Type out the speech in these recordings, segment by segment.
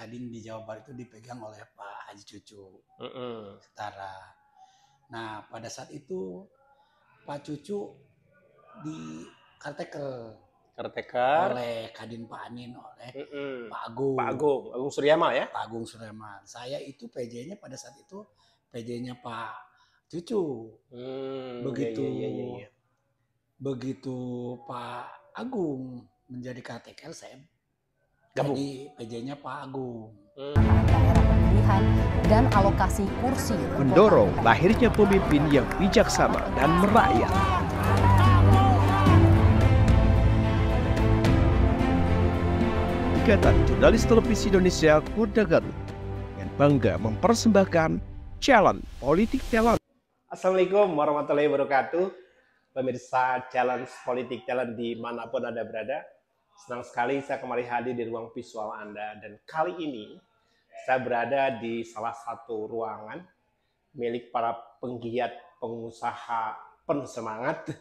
Kadin di Jawa Barat itu dipegang oleh Pak Haji Cucu Setara. Nah pada saat itu Pak Cucu di caretaker oleh Kadin Pak Anin, oleh Pak Agung. Agung Suryama ya? Pak Agung Suryama. Saya itu PJ-nya pada saat itu PJ-nya Pak Cucu. Begitu Pak Agung menjadi caretaker, saya jadi PJ-nya Pak Agung. Daerah pemilihan dan alokasi kursi. Mendorong lahirnya pemimpin yang bijaksana dan merakyat. Ikatan Jurnalis Televisi Indonesia Kota Garut dengan bangga mempersembahkan Challenge Politik Talent. Assalamualaikum warahmatullahi wabarakatuh. Pemirsa Challenge Politik Talent dimanapun Anda berada. Senang sekali saya kembali hadir di ruang visual Anda. Dan kali ini saya berada di salah satu ruangan milik para penggiat pengusaha penuh semangat.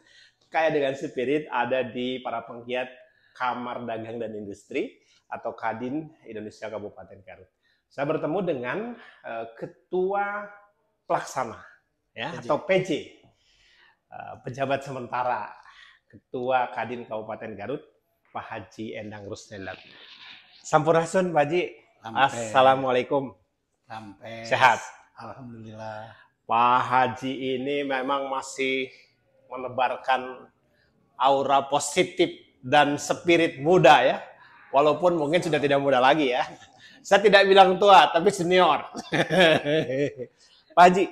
Kaya dengan spirit ada di para penggiat Kamar Dagang dan Industri atau Kadin Indonesia Kabupaten Garut. Saya bertemu dengan Ketua Pelaksana ya, atau PJ, pejabat sementara Ketua Kadin Kabupaten Garut, Pak Haji Endang Rusnelat. Sampurasun Pak Haji. Assalamualaikum. Sehat? Alhamdulillah. Pak Haji ini memang masih menebarkan aura positif dan spirit muda ya. Walaupun mungkin sudah tidak muda lagi ya. Saya tidak bilang tua, tapi senior. Pak Haji,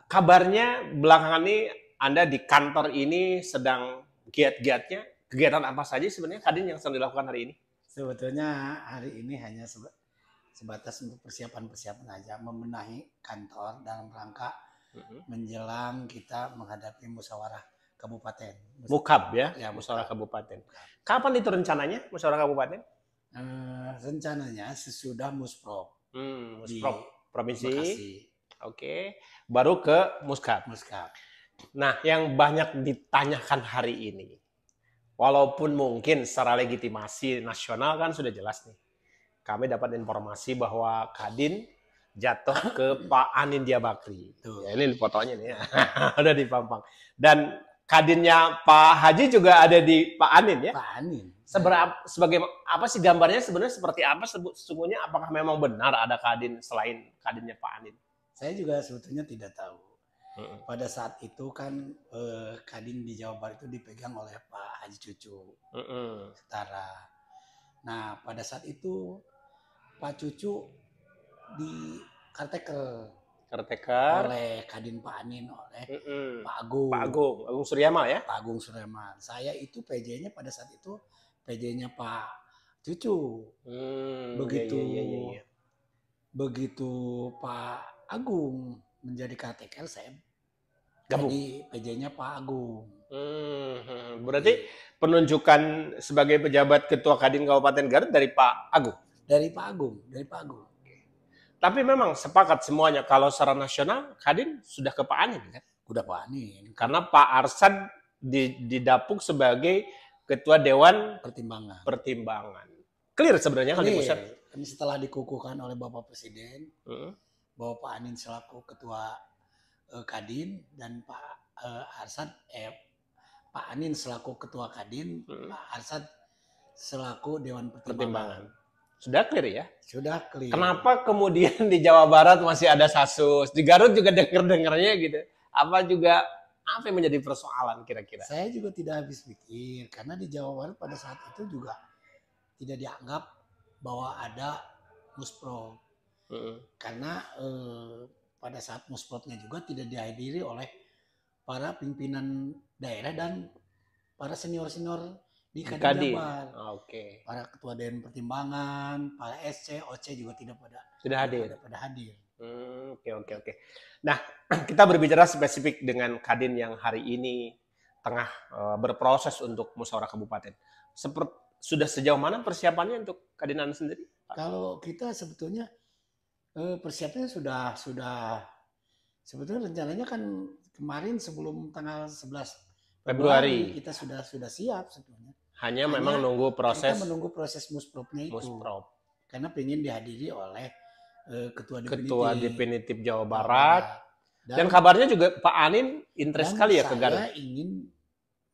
kabarnya belakangan ini Anda di kantor ini sedang giat-giatnya. Kegiatan apa saja sebenarnya Kadin yang sedang dilakukan hari ini? Sebetulnya hari ini hanya sebatas untuk persiapan-persiapan aja, membenahi kantor dalam rangka menjelang kita menghadapi musyawarah kabupaten. Mukab ya, musyawarah kabupaten. Kapan itu rencananya musyawarah kabupaten? Rencananya sesudah Musprov. Musprov provinsi. Bekasi. Oke, baru ke Muskab. Nah, yang banyak ditanyakan hari ini, walaupun mungkin secara legitimasi nasional kan sudah jelas nih. Kami dapat informasi bahwa Kadin jatuh ke Pak Anin Diabakri. Ya, ini fotonya nih ya. Ada di Pampang. Dan Kadinnya Pak Haji juga ada di Pak Anin ya? Pak Anin. Sebagai apa sih gambarnya sebenarnya seperti apa sesungguhnya? Apakah memang benar ada Kadin selain Kadinnya Pak Anin? Saya juga sebetulnya tidak tahu. Pada saat itu kan Kadin di Jawa Barat itu dipegang oleh Pak Haji Cucu Setara. Nah pada saat itu Pak Cucu di caretaker oleh Kadin Pak Anin, oleh Pak Agung Suryama ya? Pak Agung Suryama. Saya itu PJ-nya pada saat itu PJ-nya Pak Cucu. Begitu Pak Agung menjadi caretaker, saya jadi PJ-nya Pak Agung. Berarti penunjukan sebagai pejabat Ketua Kadin Kabupaten Garut dari Pak Agung? Dari Pak Agung. Tapi memang sepakat semuanya kalau secara nasional Kadin sudah ke Pak Anin kan? Udah Pak Anin. Karena Pak Arsan didapuk sebagai Ketua Dewan Pertimbangan. Clear sebenarnya kan di pusat. Setelah dikukuhkan oleh Bapak Presiden, bahwa Pak Anin selaku Ketua Kadin dan Pak Anin selaku Ketua Kadin, Pak Arsan selaku Dewan Pertimbangan. Sudah clear ya? Sudah clear. Kenapa kemudian di Jawa Barat masih ada Sasus? Di Garut juga dengar-dengarnya gitu. Apa yang menjadi persoalan kira-kira? Saya juga tidak habis pikir. Karena di Jawa Barat pada saat itu juga tidak dianggap bahwa ada Musprov. Karena pada saat Musprovnya juga tidak dihadiri oleh para pimpinan daerah dan para senior-senior di Kadin Jabar. Para ketua Dewan Pertimbangan, para SC, OC juga tidak pada hadir. Oke. Nah, kita berbicara spesifik dengan Kadin yang hari ini tengah berproses untuk musyawarah kabupaten. Sudah sejauh mana persiapannya untuk Kadinan sendiri? Kalau kita sebetulnya persiapannya sudah sebetulnya rencananya kan kemarin sebelum tanggal 11 Februari kita sudah siap sebetulnya. Hanya memang nunggu proses. Kita menunggu proses Musprovnya itu. karena pengen dihadiri oleh Ketua Definitif Jawa Barat. Dan kabarnya juga Pak Anin interest sekali ya ke Garut. Saya ingin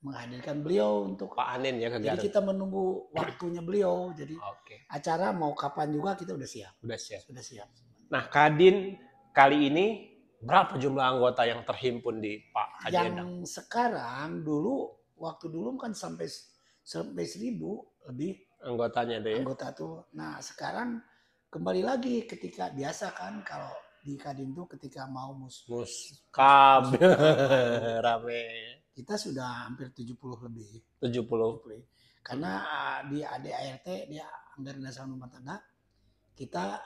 menghadirkan beliau untuk Pak Anin ya ke Garut. Jadi kita menunggu waktunya beliau. Jadi acara mau kapan juga kita udah siap. Sudah siap. Nah, Kadin kali ini berapa jumlah anggota yang terhimpun di Pak Haji Endang? Yang sekarang waktu dulu kan sampai 1.000 lebih anggotanya deh. Anggota tuh. Nah, sekarang kembali lagi ketika biasa kan kalau di Kadin tuh ketika mau muskab rame. Kita sudah hampir 70 lebih. 70. Karena di ADART, di Anggaran Dasar Rumah Tangga, kita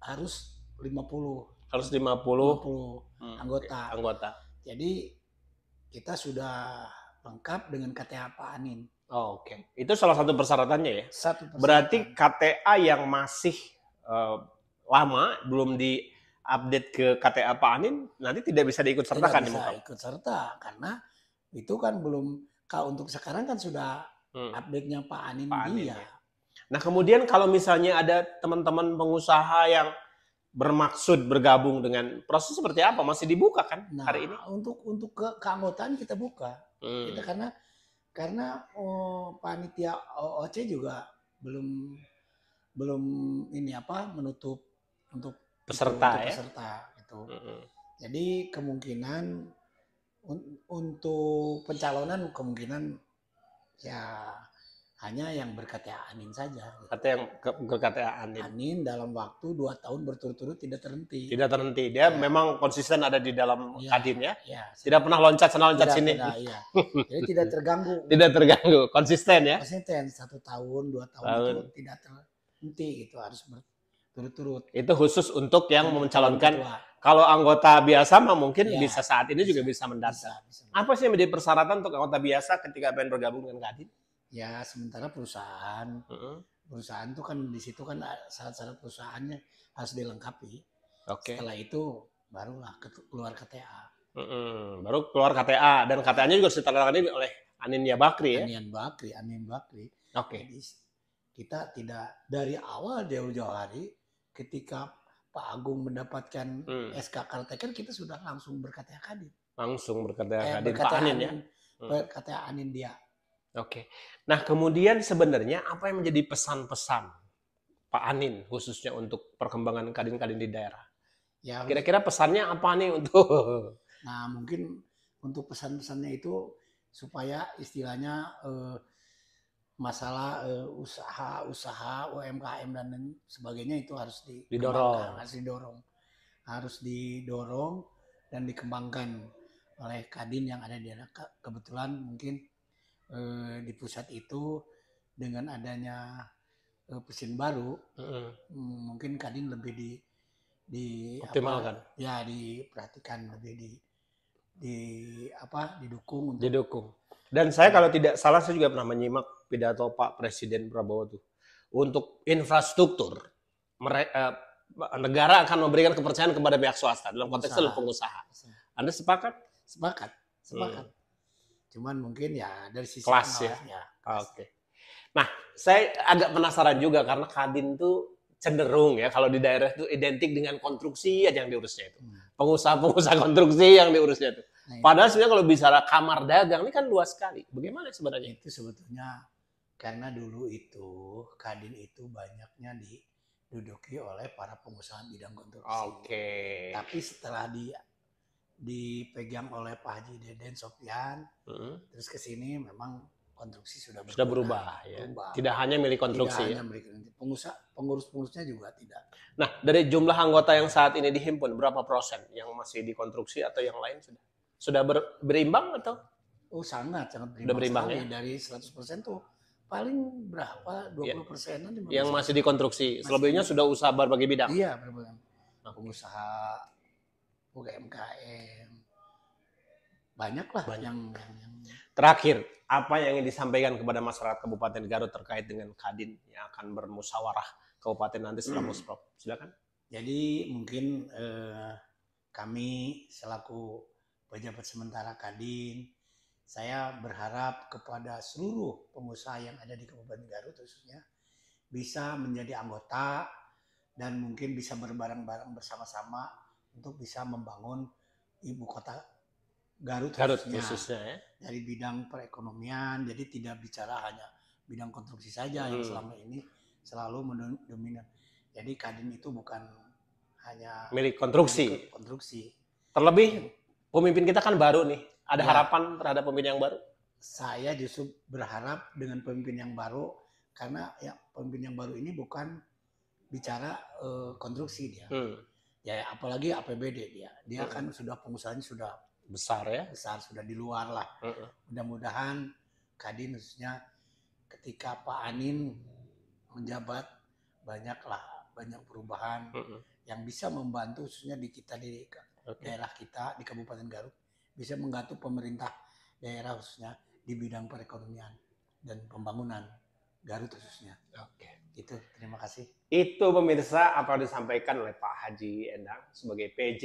harus 50. Harus 50 anggota. Jadi kita sudah lengkap dengan KTA Pak Anin. Oke. Itu salah satu persyaratannya ya? Berarti KTA yang masih lama belum diupdate ke KTA Pak Anin nanti tidak bisa diikut sertakan. Tidak bisa ikut serta karena itu kan belum. Kalau untuk sekarang kan sudah update-nya Pak Anin dia. Ya. Nah kemudian kalau misalnya ada teman-teman pengusaha yang bermaksud bergabung dengan proses seperti apa, masih dibuka kan hari ini? Untuk keanggotaan kita buka. Kita karena panitia OOC juga belum menutup untuk peserta gitu. Jadi kemungkinan untuk pencalonan kemungkinan ya hanya yang ber-KTA Anin saja. Kata yang ber-KTA Anin. Anin dalam waktu 2 tahun berturut-turut tidak terhenti. Tidak terhenti. Dia memang konsisten ada di dalam Kadin ya. Tidak pernah loncat sana loncat sini. Jadi tidak terganggu. Tidak terganggu. Konsisten ya. Konsisten 1 tahun 2 tahun itu tidak terhenti gitu, harus berturut-turut. Itu khusus untuk yang mencalonkan. Kalau anggota biasa mah mungkin bisa saat ini juga bisa mendaftar. Apa sih yang menjadi persyaratan untuk anggota biasa ketika pengen bergabung dengan Kadin? Ya sementara perusahaan itu kan di situ kan syarat-syarat perusahaannya harus dilengkapi. Setelah itu barulah keluar KTA. Baru keluar KTA dan KTA-nya juga ditandatangani oleh Anin Bakri ya. Anin Bakri. Jadi kita tidak dari awal jauh-jauh hari ketika Pak Agung mendapatkan SK Karteker kita sudah langsung ber-KTA Kadin. Langsung ber-KTA Kadin Pak Anin ya. Ber-KTA Anin dia. Nah kemudian sebenarnya apa yang menjadi pesan-pesan Pak Anin khususnya untuk perkembangan Kadin-Kadin di daerah? Ya, kira-kira pesannya apa nih untuk? Nah mungkin untuk pesan-pesannya itu supaya istilahnya masalah usaha UMKM dan sebagainya itu harus didorong dan dikembangkan oleh Kadin yang ada di daerah. Kebetulan mungkin di pusat itu dengan adanya mesin baru mungkin Kadin lebih optimalkan. Diperhatikan lebih didukung. Dan saya kalau tidak salah saya juga pernah menyimak pidato Pak Presiden Prabowo tuh untuk infrastruktur negara akan memberikan kepercayaan kepada pihak swasta dalam konteks pengusaha. Anda sepakat? Sepakat. Cuman mungkin ya dari sisi kelas ya. Nah, saya agak penasaran juga karena Kadin tuh cenderung ya kalau di daerah itu identik dengan konstruksi aja yang diurusnya itu. Pengusaha konstruksi yang diurusnya itu. Padahal sebenarnya kalau bicara kamar dagang ini kan luas sekali. Bagaimana sebenarnya? Itu sebetulnya karena dulu itu Kadin itu banyaknya diduduki oleh para pengusaha bidang konstruksi. Tapi setelah dipegang oleh Pak Haji Deden Sopyan, terus ke sini memang konstruksi sudah berubah ya. Tidak hanya milik konstruksi. Pengurus-pengurusnya juga tidak. Nah, dari jumlah anggota yang saat ini dihimpun berapa persen yang masih di konstruksi atau yang lain sudah berimbang atau? Sangat berimbang ya. Dari 100% tuh paling berapa? 20%-an. Yang masih di konstruksi. Selebihnya sudah usaha berbagai bidang. Iya, berbagai. Pengusaha UMKM. Banyaklah yang Terakhir, apa yang ingin disampaikan kepada masyarakat Kabupaten Garut terkait dengan Kadin yang akan bermusyawarah kabupaten nanti setelah Musprov? Silakan. Jadi mungkin kami selaku pejabat sementara Kadin, saya berharap kepada seluruh pengusaha yang ada di Kabupaten Garut khususnya bisa menjadi anggota dan mungkin bisa berbareng-bareng bersama-sama untuk bisa membangun ibu kota Garut khususnya ya. Dari bidang perekonomian, jadi tidak bicara hanya bidang konstruksi saja yang selama ini selalu mendominan. Jadi Kadin itu bukan hanya milik konstruksi. Terlebih pemimpin kita kan baru nih. Ada harapan terhadap pemimpin yang baru? Saya justru berharap dengan pemimpin yang baru, karena ya pemimpin yang baru ini bukan bicara konstruksi dia. Ya apalagi APBD dia kan sudah pengusahanya sudah besar ya, sudah di luar lah. Mudah-mudahan Kadin khususnya ketika Pak Anin menjabat banyak perubahan yang bisa membantu khususnya di kita di daerah kita di Kabupaten Garut, bisa membantu pemerintah daerah khususnya di bidang perekonomian dan pembangunan Garut khususnya. Itu terima kasih. Itu pemirsa apa yang disampaikan oleh Pak Haji Endang sebagai PJ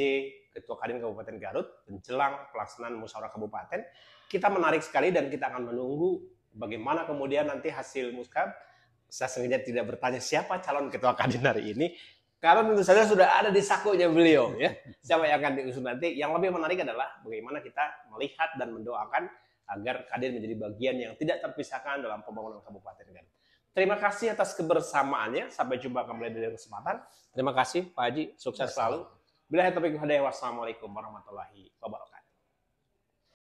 Ketua Kadin Kabupaten Garut menjelang pelaksanaan musyawarah kabupaten. Kita menarik sekali dan kita akan menunggu bagaimana kemudian nanti hasil muskab. Saya sengaja tidak bertanya siapa calon Ketua Kadin hari ini, karena tentu saja sudah ada di sakunya beliau ya. Siapa yang akan diusung nanti. Yang lebih menarik adalah bagaimana kita melihat dan mendoakan agar Kadin menjadi bagian yang tidak terpisahkan dalam pembangunan Kabupaten Garut. Terima kasih atas kebersamaannya. Sampai jumpa kembali di kesempatan. Terima kasih Pak Haji. Sukses selalu. Billahi taufiq wal hidayah. Wassalamualaikum warahmatullahi wabarakatuh.